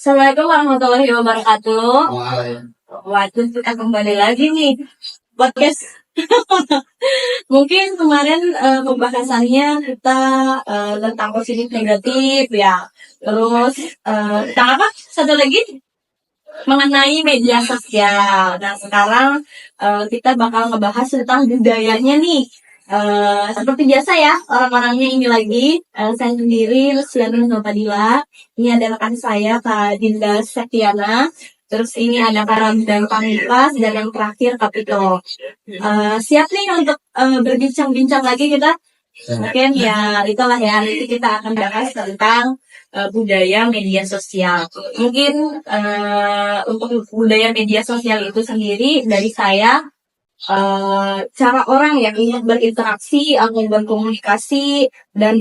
Assalamualaikum warahmatullahi wabarakatuh. Waalaikumsalam. Waduh, kita kembali lagi nih podcast. Mungkin kemarin pembahasannya kita tentang positif negatif ya. Terus tentang apa? Satu lagi mengenai media sosial. Nah sekarang kita bakal ngebahas tentang budayanya nih. Seperti biasa ya, orang-orangnya ini lagi saya sendiri, Luciana Nopadila. Ini adalah rekan saya, Kak Dinda Setiana. Terus ini ada Kak Ramdan Pamungkas dan yang terakhir Kapito. Siap nih untuk berbincang-bincang lagi kita. Mungkin ya itulah ya, nanti kita akan bahas tentang budaya media sosial. Mungkin untuk budaya media sosial itu sendiri dari saya, cara orang yang ingin berinteraksi, ingin berkomunikasi dan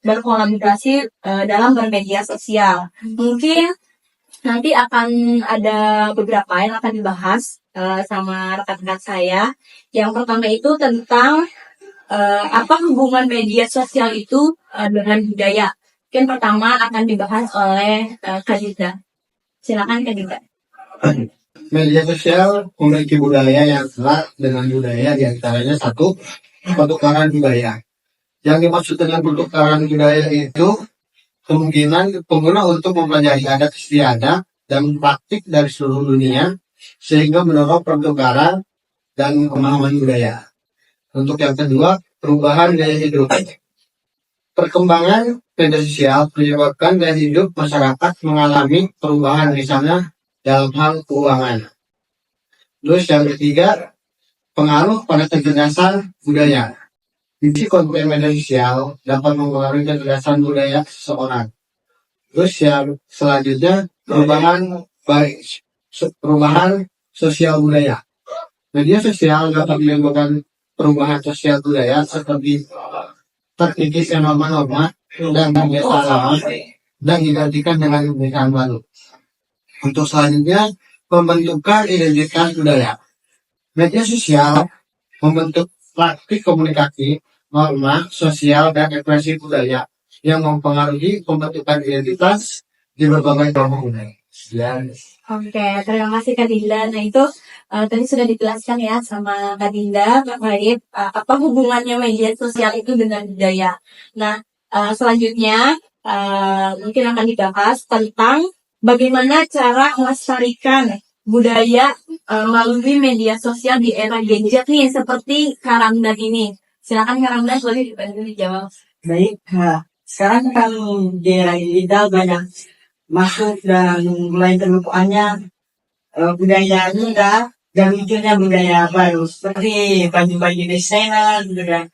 berkolaborasi dalam bermedia sosial. Mungkin nanti akan ada beberapa yang akan dibahas sama rekan-rekan saya. Yang pertama itu tentang apa hubungan media sosial itu dengan budaya. Mungkin pertama akan dibahas oleh Kak Dinda. Silakan Kak Dinda. Media sosial memiliki budaya yang erat dengan budaya diantaranya satu, pertukaran budaya. Yang dimaksud dengan pertukaran budaya itu kemungkinan pengguna untuk mempelajari adat istiadat dan praktik dari seluruh dunia sehingga mendorong pertukaran dan pemahaman budaya. Untuk yang kedua, perubahan gaya hidup. Perkembangan media sosial menyebabkan gaya hidup masyarakat mengalami perubahan misalnya dalam hal keuangan. Terus yang ketiga, pengaruh pada kecerdasan budaya. Isi konten media sosial dapat mempengaruhi kecerdasan budaya seseorang. Terus yang selanjutnya, perubahan sosial budaya. Media sosial dapat menimbulkan perubahan sosial budaya seperti terkikisnya norma-norma dan kebiasaan lama dan digantikan dengan kebiasaan baru. Untuk selanjutnya, pembentukan identitas budaya. Media sosial membentuk praktik komunikasi, norma sosial dan ekspresi budaya yang mempengaruhi pembentukan identitas di berbagai kelompok budaya. Oke, terima kasih Kak Dinda. Nah itu tadi sudah dijelaskan ya sama Kak Dinda terkait apa hubungannya media sosial itu dengan budaya. Nah selanjutnya mungkin akan dibahas tentang bagaimana cara melestarikan budaya melalui media sosial di era gadget nih seperti Kak Ramdan ini. Silakan Kak Ramdan, boleh dibantu dijawab. Baik, sekarang kan di era digital banyak masuk dan mulai terlupakannya budaya muda dan munculnya budaya baru seperti baju-baju desainer juga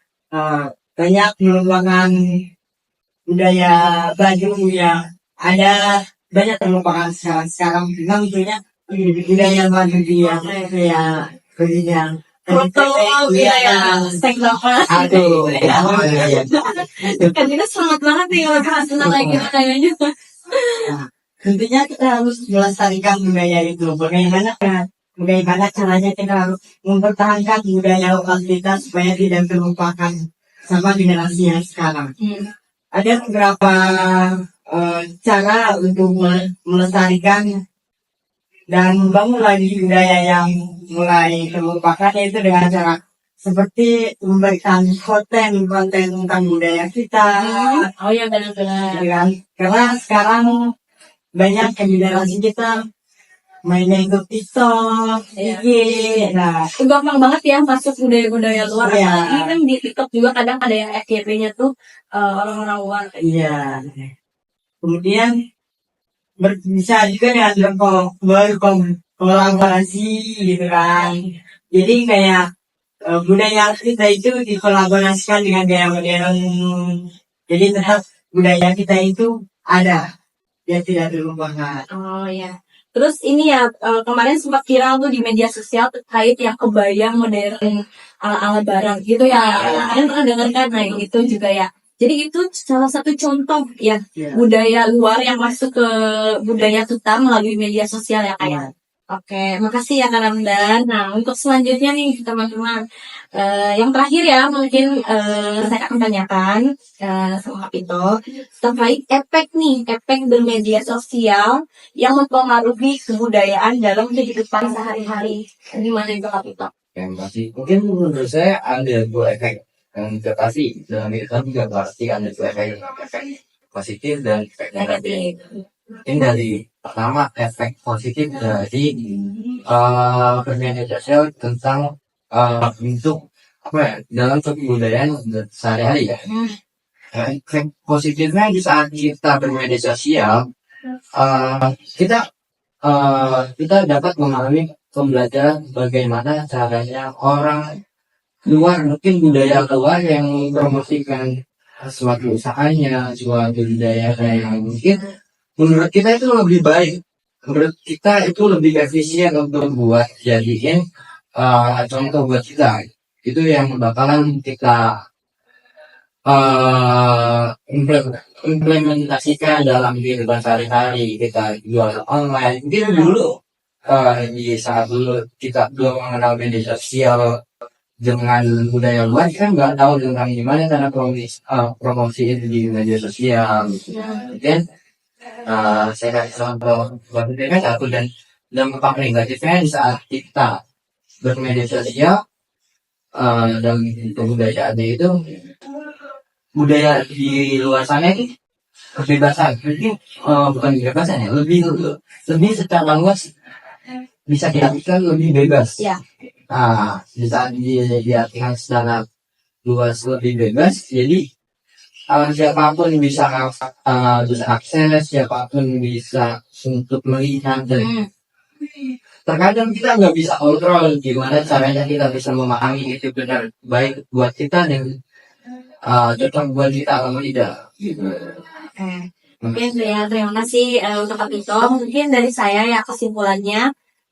banyak merupakan budaya baju yang ada banyak terlupakan sekarang munculnya budaya baru dia kayak yang Foto budaya teknopat. aduh Kan kita semangat banget nih kalau bahas tentang kayak gitu kayaknya. tentunya kita harus melestarikan budaya itu. Bagaimana caranya kita harus mempertahankan budaya lokal kita supaya tidak terlupakan sama generasi yang sekarang. Ada beberapa cara untuk melestarikan dan membangun lagi budaya yang mulai terlupakan, yaitu dengan cara seperti memberikan konten tentang budaya kita. Oh ya benar-benar. Karena sekarang banyak generasi kita mainnya itu TikTok, IG. Nah, Gampang banget ya masuk budaya-budaya luar. Iya. Apalagi kan di TikTok juga kadang ada yang FYP-nya tuh orang-orang luar. iya. Kemudian bisa juga dengan berkolaborasi gitu kan. Jadi kayak budaya kita itu dikolaborasikan dengan gaya modern. Jadi tetap budaya kita itu ada, ya tidak terlupakan. Oh ya. Terus ini ya kemarin sempat viral tuh di media sosial terkait yang kebaya modern ala-ala barat gitu ya. Kalian pernah dengar kan? Nah itu juga ya. Jadi itu salah satu contoh ya Ya. budaya luar yang masuk ke budaya kita melalui media sosial ya kayak. Oke, makasih ya Kak Ramdan. Nah, untuk selanjutnya nih teman-teman, yang terakhir ya mungkin saya akan tanyakan sama Kak Pito terkait efek bermedia sosial yang mempengaruhi kebudayaan dalam kehidupan sehari-hari. Gimana itu Kak Pito? Yang pasti mungkin menurut saya ada dua efek yang pasti dalam kehidupan juga pasti ada dua efek positif dan efek negatif. Negatif. Mungkin dari pertama efek positif dari bermedia sosial tentang untuk apa ya dalam kebudayaan sehari-hari ya. Efek positifnya di saat kita bermedia sosial kita dapat memahami pembelajaran bagaimana caranya orang luar mungkin budaya luar yang mempromosikan suatu usahanya, suatu budaya yang mungkin menurut kita itu lebih baik, menurut kita itu lebih efisien untuk buat jadiin contoh buat kita. Itu yang bakalan kita implementasikan dalam kehidupan sehari-hari. Kita jual online mungkin dulu di saat dulu kita belum mengenal media sosial dengan budaya luar, kan nggak tahu tentang gimana cara promosi itu di media sosial. Mungkin saya kasih contoh positifnya satu dan dampak negatifnya di saat kita bermedia sosial dan kebudayaannya itu budaya di luar sana itu kebebasan, mungkin bukan kebebasan ya, lebih secara luas bisa diartikan lebih bebas. Ya. Di saat diartikan secara luas lebih bebas, jadi siapapun bisa akses, siapapun bisa untuk melihat dan terkadang kita nggak bisa kontrol gimana caranya kita bisa memahami itu benar baik buat kita dan cocok buat kita atau tidak. Oke, ya, terima kasih untuk Kak Pito. Mungkin dari saya ya kesimpulannya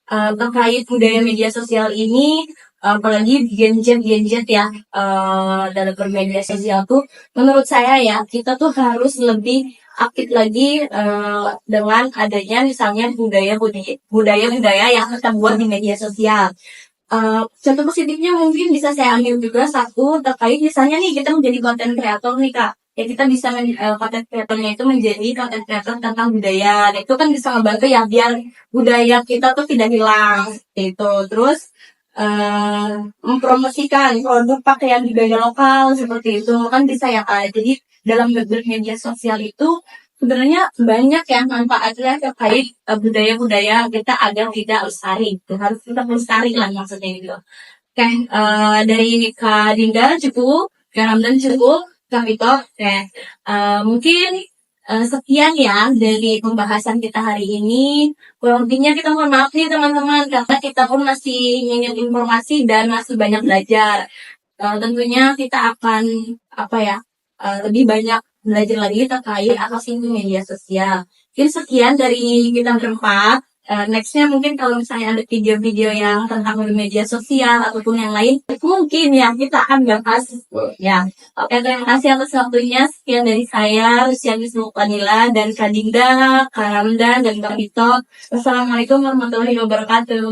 terkait budaya media sosial ini, apalagi Gen Z ya dalam bermedia sosial tuh, menurut saya ya kita tuh harus lebih aktif lagi dengan adanya misalnya budaya yang kita buat di media sosial. Contoh positifnya mungkin bisa saya ambil juga satu terkait misalnya nih kita menjadi konten kreator nih Kak. Ya kita bisa konten kreatornya itu menjadi konten kreator tentang budaya. Nah, itu kan bisa membantu ya biar budaya kita tuh tidak hilang itu. Terus mempromosikan produk pakaian budaya lokal seperti itu kan bisa ya Kak. Jadi dalam bermedia sosial itu sebenarnya banyak ya manfaatnya terkait budaya-budaya kita agar tidak lestari. Itu harus kita lestari lah maksudnya gitu. Oke, dari Kak Dinda cukup, Kak Ramdan cukup, Kak Vito. Oke, mungkin sekian ya dari pembahasan kita hari ini. Kurang lebihnya kita mohon maaf nih teman-teman karena kita pun masih ingin informasi dan masih banyak belajar. Tentunya kita akan lebih banyak belajar lagi terkait apa sih itu media sosial. Mungkin sekian dari kita berempat. Nextnya mungkin kalau misalnya ada video-video yang tentang media sosial ataupun yang lain, mungkin ya kita akan bahas. Ya, oke, terima kasih atas waktunya. Sekian dari saya, Luciani Sulpanila dan Kak Dinda, Kak Ramdan, dan Kak Vito. Wassalamualaikum warahmatullahi wabarakatuh.